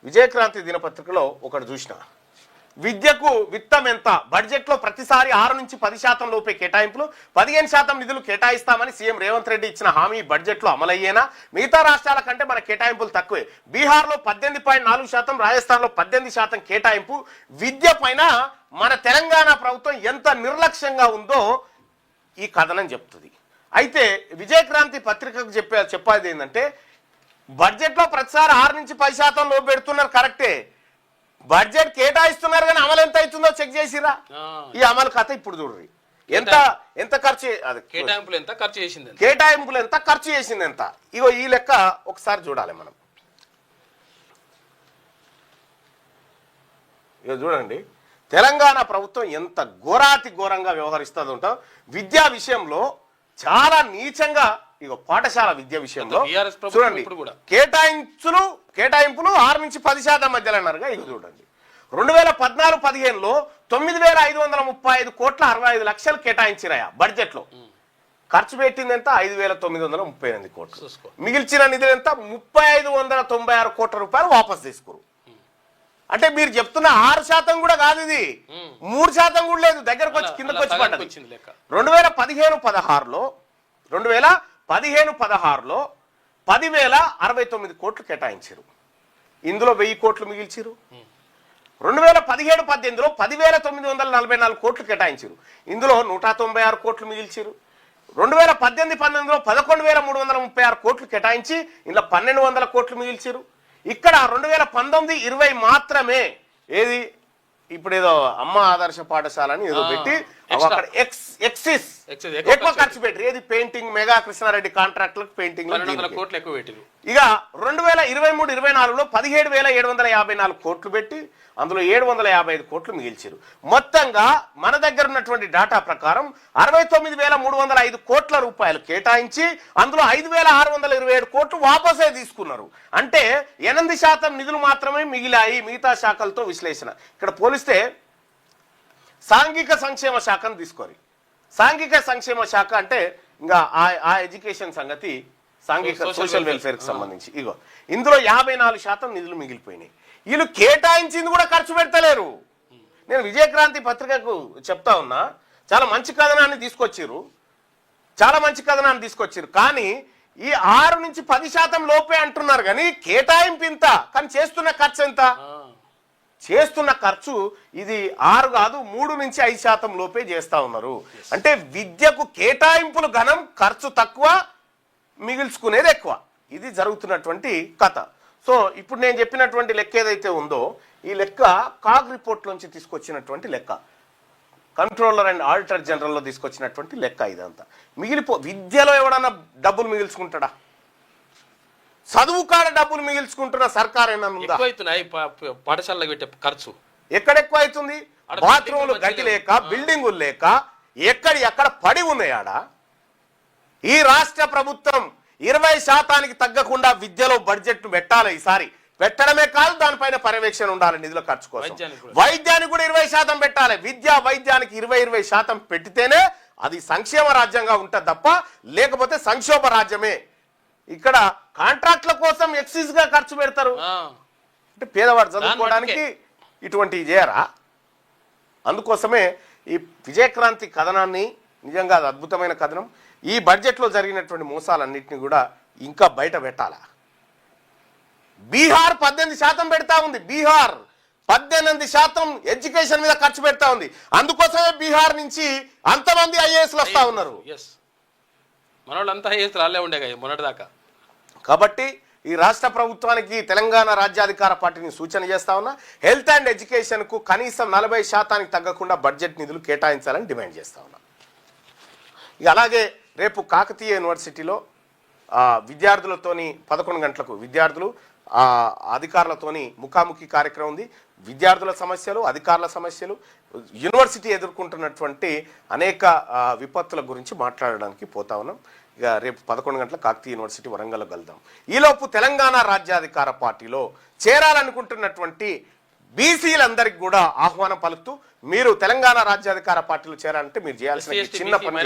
విజయక్రాంతి దినపత్రికలో ఒకటి చూసిన, విద్యకు విత్తం ఎంత, బడ్జెట్లో ప్రతిసారి 6 నుంచి 10% లోపే కేటాయింపులు, 15% నిధులు కేటాయిస్తామని సీఎం రేవంత్ రెడ్డి ఇచ్చిన హామీ బడ్జెట్లో అమలయ్యేనా? మిగతా రాష్ట్రాల కంటే మన కేటాయింపులు తక్కువే. బీహార్లో 18.4%, రాజస్థాన్లో 18% కేటాయింపు. విద్య పైన మన తెలంగాణ ప్రభుత్వం ఎంత నిర్లక్ష్యంగా ఉందో ఈ కథనం చెప్తుంది. అయితే విజయక్రాంతి పత్రికకు చెప్పేది ఏంటంటే, బడ్జెట్లో ప్రతిసారి 6 నుంచి 10% లోపు పెడుతున్నారు, కరెక్టే. బడ్జెట్ కేటాయిస్తున్నారు కానీ అమలు ఎంత అవుతుందో చెక్ చేసిరా? ఈ అమలు కథ ఇప్పుడు చూడండి. ఎంత ఖర్చు, కేటాయింపులు ఎంత ఖర్చు చేసింది, కేటాయింపులు ఎంత ఖర్చు చేసింది ఎంత. ఇగో ఈ లెక్క ఒకసారి చూడాలి మనం. ఇక చూడండి, తెలంగాణ ప్రభుత్వం ఎంత ఘోరాతి ఘోరంగా వ్యవహరిస్తుందో ఉంటాం. విద్యా విషయంలో చాలా నీచంగా, ఇగో పాఠశాల విద్య విషయంలో చూడండి, కేటాయింపులు 6 నుంచి 10% మధ్యలో అన్నారుగా. ఇక చూడండి, 2014-15లో 9,535 కోట్ల 65 లక్షలు కేటాయించిరాయా బడ్జెట్లో. ఖర్చు పెట్టింది ఎంత? 5,938 కోట్లు. మిగిల్చిన నిధులు ఎంత? 3,596 కోట్ల రూపాయలు వాపసు తీసుకురు. అంటే మీరు చెప్తున్న 6% కూడా కాదు, ఇది 3% కూడా లేదు, దగ్గరకు వచ్చి కిందకు వచ్చి పడ్డది. 2015-16లో 10,069 కోట్లు కేటాయించారు. ఇందులో 1000 కోట్లు మిగిల్చారు. 2017-18లో 10,944 కోట్లు కేటాయించారు. ఇందులో 196 కోట్లు మిగిల్చారు. 2018-19లో 11,336 కోట్లు కేటాయించి ఇందులో 1,200 కోట్లు మిగిల్చారు. ఇక్కడ 2019-20 మాత్రమే ఏది ఇప్పుడు ఏదో అమ్మ ఆదర్శ పాఠశాల అని ఏదో పెట్టి అక్కడ ఎక్సిస్ ఎక్కువ ఖర్చు పెట్టారు. ఏది పెయింటింగ్, మెగా కృష్ణారెడ్డి కాంట్రాక్టులకు పెయింటింగ్ కోట్లు ఎక్కువ పెట్టారు. ఇక 2023-24లో 17,754 కోట్లు పెట్టి అందులో 755 కోట్లు మిగిల్చారు. మొత్తంగా మన దగ్గర ఉన్నటువంటి డేటా ప్రకారం 69,305 కోట్ల రూపాయలు కేటాయించి అందులో 5,627 కోట్లు వాపసే తీసుకున్నారు. అంటే 8% నిధులు మాత్రమే మిగిలాయి మిగతా శాఖలతో విశ్లేషణ. ఇక్కడ పోలిస్తే సాంఘిక సంక్షేమ శాఖను తీసుకోరు. సాంఘిక సంక్షేమ శాఖ అంటే ఇంకా ఆ ఎడ్యుకేషన్ సంగతి, సాంఘిక సోషల్ వెల్ఫేర్కి సంబంధించి ఇగో ఇందులో 54% నిధులు మిగిలిపోయినాయి. వీళ్ళు కేటాయించింది కూడా ఖర్చు పెడతలేరు. నేను విజయక్రాంతి పత్రికకు చెప్తా ఉన్నా, చాలా మంచి కథనాన్ని తీసుకొచ్చారు, కానీ ఈ 6 నుంచి 10% లోపే అంటున్నారు కానీ కేటాయింపు ఇంత, కానీ చేస్తున్న ఖర్చు ఎంత? చేస్తున్న ఖర్చు ఇది 6 కాదు 3 నుంచి 5% లోపే చేస్తా ఉన్నారు. అంటే విద్యకు కేటాయింపులు ఘనం, ఖర్చు తక్కువ, మిగిల్చుకునేది ఎక్కువ. ఇది జరుగుతున్నటువంటి కథ. సో ఇప్పుడు నేను చెప్పినటువంటి లెక్క ఏదైతే ఉందో ఈ లెక్క కాగ్ రిపోర్ట్ నుంచి తీసుకొచ్చినటువంటి లెక్క, కంట్రోలర్ అండ్ ఆడిటర్ జనరల్లో తీసుకొచ్చినటువంటి లెక్క. ఇదంతా విద్యలో ఎవడన్నా డబ్బులు మిగిల్చుకుంటాడా? చదువు కాడ డబ్బులు మిగిల్చుకుంటున్న సర్కార్ ఏమన్నా పాఠశాలకు పెట్టే ఖర్చు ఎక్కడ ఎక్కువ అవుతుంది? బాత్రూములు గట్టి లేక, బిల్డింగులు లేక ఎక్కడ పడి ఉన్నాయాడ. ఈ రాష్ట్ర ప్రభుత్వం 20% తగ్గకుండా విద్యలో బడ్జెట్ పెట్టాలి. ఈసారి పెట్టడమే కాదు, దానిపైన పర్యవేక్షణ ఉండాలి నిధుల ఖర్చు కోసం. వైద్యానికి కూడా 20% పెట్టాలి. వైద్యానికి 20% పెట్టితేనే అది సంక్షేమ రాజ్యంగా ఉంటుంది తప్ప లేకపోతే సంక్షోభ రాజ్యమే. ఇక్కడ కాంట్రాక్ట్ల కోసం ఎక్సైజ్ గా ఖర్చు పెడతారు. అంటే పేదవాడు చదువుకోవడానికి ఇటువంటివి చేయరా? అందుకోసమే ఈ విజయక్రాంతి కథనాన్ని నిజంగా అది అద్భుతమైన కథనం. ఈ బడ్జెట్లో జరిగినటువంటి మోసాలన్నింటినీ కూడా ఇంకా బయట పెట్టాలా. బీహార్ 18% పెడతా ఉంది. బీహార్ 18% ఎడ్యుకేషన్ మీద ఖర్చు పెడతా ఉంది. అందుకోసమే బీహార్ నుంచి అంతమంది ఐఏఎస్లు వస్తా ఉన్నారు. మనోళ్ళంతా ఐఏఎస్ రాలే ఉండే మొన్నటిదాకా. కాబట్టి ఈ రాష్ట్ర ప్రభుత్వానికి తెలంగాణ రాజ్యాధికార పార్టీని సూచన చేస్తా ఉన్నా, హెల్త్ అండ్ ఎడ్యుకేషన్కు కనీసం 40% తగ్గకుండా బడ్జెట్ నిధులు కేటాయించాలని డిమాండ్ చేస్తా ఉన్నా. ఇక అలాగే రేపు కాకతీయ యూనివర్సిటీలో విద్యార్థులతోని 11 గంటలకు విద్యార్థులు అధికారులతోని ముఖాముఖి కార్యక్రమం ఉంది. విద్యార్థుల సమస్యలు, అధికారుల సమస్యలు, యూనివర్సిటీ ఎదుర్కొంటున్నటువంటి అనేక విపత్తుల గురించి మాట్లాడడానికి పోతా ఉన్నాం. ఇక రేపు 11 గంటలకు కాకతీయ యూనివర్సిటీ వరంగల్లో కలుద్దాం. ఈలోపు తెలంగాణ రాజ్యాధికార పార్టీలో చేరాలనుకుంటున్నటువంటి బీసీలందరికీ కూడా ఆహ్వానం పలుకుతూ, మీరు తెలంగాణ రాజ్యాధికార పార్టీలో చేరాలంటే మీరు చేయాల్సిన చిన్న పని